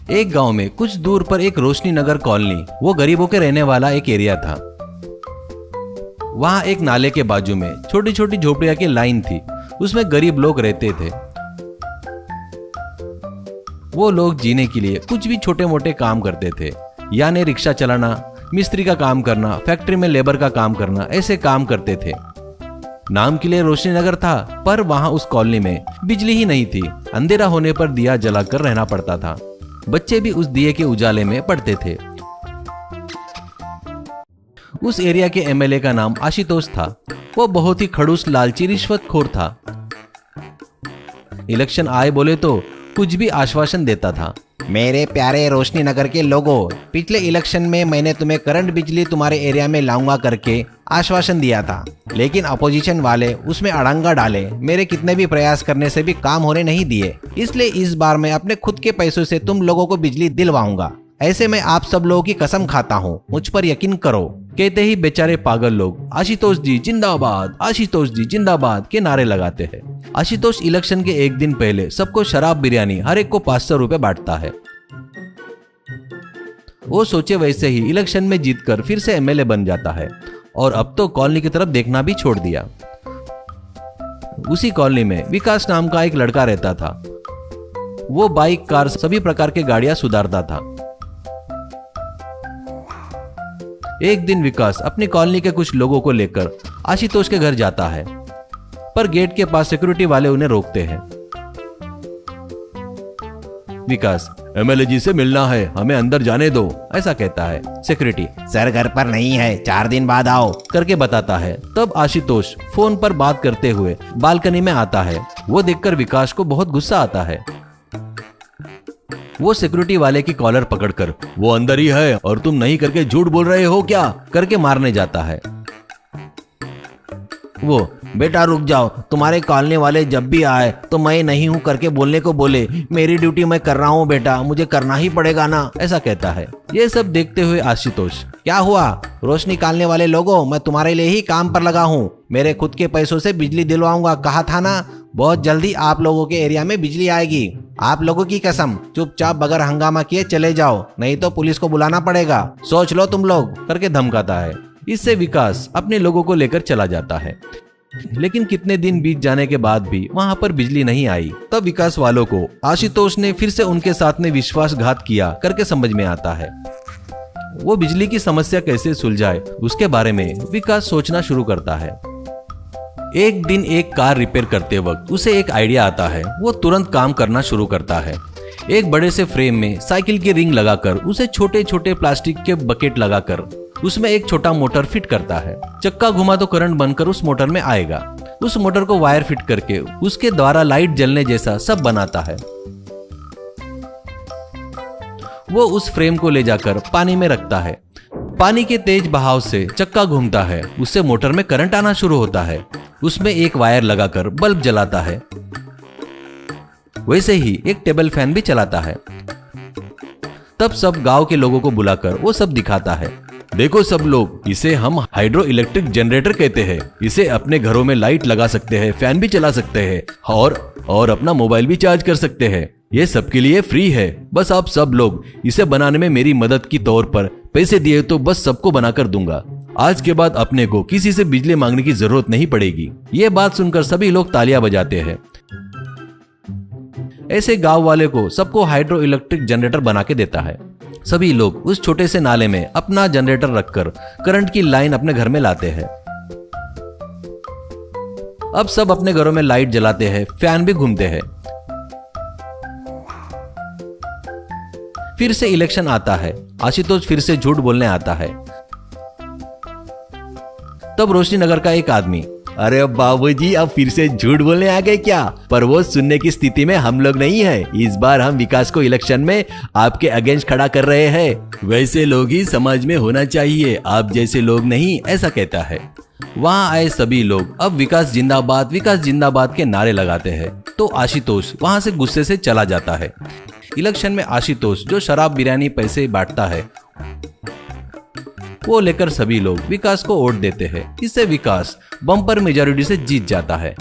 एक गांव में कुछ दूर पर एक रोशनी नगर कॉलोनी, वो गरीबों के रहने वाला एक एरिया था। वहां एक नाले के बाजू में छोटी छोटी झोपड़ियां की लाइन थी, उसमें गरीब लोग रहते थे। वो लोग जीने के लिए कुछ भी छोटे मोटे काम करते थे, यानी रिक्शा चलाना, मिस्त्री का काम करना, फैक्ट्री में लेबर का काम करना, ऐसे काम करते थे। नाम के लिए रोशनी नगर था, पर वहां उस कॉलोनी में बिजली ही नहीं थी। अंधेरा होने पर दिया जलाकर रहना पड़ता था। बच्चे भी उस दिए के उजाले में पढ़ते थे। उस एरिया के एमएलए का नाम आशुतोष था। वो बहुत ही खड़ूस, लालची, रिश्वतखोर था। इलेक्शन आए बोले तो कुछ भी आश्वासन देता था। मेरे प्यारे रोशनी नगर के लोगों, पिछले इलेक्शन में मैंने तुम्हें करंट बिजली तुम्हारे एरिया में लाऊंगा करके आश्वासन दिया था, लेकिन अपोजिशन वाले उसमें अड़ंगा डाले। मेरे कितने भी प्रयास करने से भी काम होने नहीं दिए, इसलिए इस बार मैं अपने खुद के पैसों से तुम लोगों को बिजली दिलवाऊंगा। ऐसे मैं आप सब लोगों की कसम खाता हूँ, मुझ पर यकीन करो। कहते ही बेचारे पागल लोग आशुतोष जी जिंदाबाद, आशुतोष जी जिंदाबाद के नारे लगाते हैं। आशुतोष इलेक्शन के एक दिन पहले सबको शराब बिरयानी हर एक को 500 रुपए बांटता है। वो सोचे वैसे ही इलेक्शन में जीतकर फिर से एमएलए बन जाता है, और अब तो कॉलोनी की तरफ देखना भी छोड़ दिया। उसी कॉलोनी में विकास नाम का एक लड़का रहता था। वो बाइक, कार, सभी प्रकार के गाड़ियां सुधारता था। एक दिन विकास अपनी कॉलोनी के कुछ लोगों को लेकर आशुतोष के घर जाता है, पर गेट के पास सिक्योरिटी वाले उन्हें रोकते हैं। विकास, एमएलए जी से मिलना है, हमें अंदर जाने दो, ऐसा कहता है। सिक्योरिटी, सर घर पर नहीं है, 4 दिन बाद आओ करके बताता है। तब आशुतोष फोन पर बात करते हुए बालकनी में आता है। वो देखकर विकास को बहुत गुस्सा आता है। वो सिक्योरिटी वाले की कॉलर पकड़कर, वो अंदर ही है और तुम नहीं करके झूठ बोल रहे हो क्या, करके मारने जाता है। वो, बेटा रुक जाओ, तुम्हारे कॉलोनी वाले जब भी आए तो मैं नहीं हूँ करके बोलने को बोले। मेरी ड्यूटी मैं कर रहा हूँ बेटा, मुझे करना ही पड़ेगा ना, ऐसा कहता है। ये सब देखते हुए आशुतोष, क्या हुआ रोशनी कॉलोनी वाले लोगों, मैं तुम्हारे लिए ही काम पर लगा हूँ। मेरे खुद के पैसों से बिजली दिलवाऊंगा, कहा था ना। बहुत जल्दी आप लोगों के एरिया में बिजली आएगी। आप लोगों की कसम, चुपचाप बगैर हंगामा किए चले जाओ, नहीं तो पुलिस को बुलाना पड़ेगा, सोच लो तुम लोग, करके धमकाता है। इससे विकास अपने लोगों को लेकर चला जाता है। लेकिन कितने दिन बीत जाने के बाद भी वहां पर बिजली नहीं आई। तब विकास वालों को आशुतोष ने फिर से उनके साथ में विश्वासघात किया करके समझ में आता है। वो बिजली की समस्या कैसे सुलझाए उसके बारे में विकास सोचना शुरू करता है। एक दिन एक कार रिपेयर करते वक्त उसे एक आइडिया आता है। वो तुरंत काम करना शुरू करता है। एक बड़े से फ्रेम में साइकिल की रिंग लगाकर उसे छोटे छोटे प्लास्टिक के बकेट लगाकर उसमें एक छोटा मोटर फिट करता है। चक्का घुमा तो करंट बनकर उस मोटर में आएगा। उस मोटर को वायर फिट करके उसके द्वारा लाइट जलने जैसा सब बनाता है। वो उस फ्रेम को ले जाकर पानी में रखता है। पानी के तेज बहाव से चक्का घूमता है, उससे मोटर में करंट आना शुरू होता है। उसमें एक वायर लगाकर बल्ब जलाता है। वैसे ही एक टेबल फैन भी चलाता है। तब सब गांव के लोगों को बुलाकर वो सब दिखाता है। देखो सब लोग, इसे हम हाइड्रो इलेक्ट्रिक जनरेटर कहते हैं। इसे अपने घरों में लाइट लगा सकते हैं, फैन भी चला सकते हैं और अपना मोबाइल भी चार्ज कर सकते हैं। ये सबके लिए फ्री है। बस आप सब लोग इसे बनाने में मेरी मदद की तौर पर पैसे दिए तो बस सबको बनाकर दूंगा। आज के बाद अपने को किसी से बिजली मांगने की जरूरत नहीं पड़ेगी। ये बात सुनकर सभी लोग तालियां बजाते हैं। ऐसे गांव वाले को सबको हाइड्रो इलेक्ट्रिक जनरेटर बना के देता है। सभी लोग उस छोटे से नाले में अपना जनरेटर रखकर करंट की लाइन अपने घर में लाते हैं। अब सब अपने घरों में लाइट जलाते हैं, फैन भी घूमते हैं। फिर से इलेक्शन आता है। आशुतोष फिर से झूठ बोलने आता है। तब रोशनी नगर का एक आदमी, अरे बाबूजी, अब फिर से झूठ बोलने आ गए क्या? पर वो सुनने की स्थिति में हम लोग नहीं है। इस बार हम विकास को इलेक्शन में आपके अगेंस्ट खड़ा कर रहे हैं। वैसे लोग ही समाज में होना चाहिए, आप जैसे लोग नहीं, ऐसा कहता है। वहां आए सभी लोग अब विकास जिंदाबाद के नारे लगाते हैं। तो आशुतोष वहां से गुस्से से चला जाता है। इलेक्शन में आशुतोष जो शराब बिरयानी पैसे बांटता है वो लेकर सभी लोग विकास को वोट देते हैं। इससे विकास बम्पर मेजॉरिटी से जीत जाता है।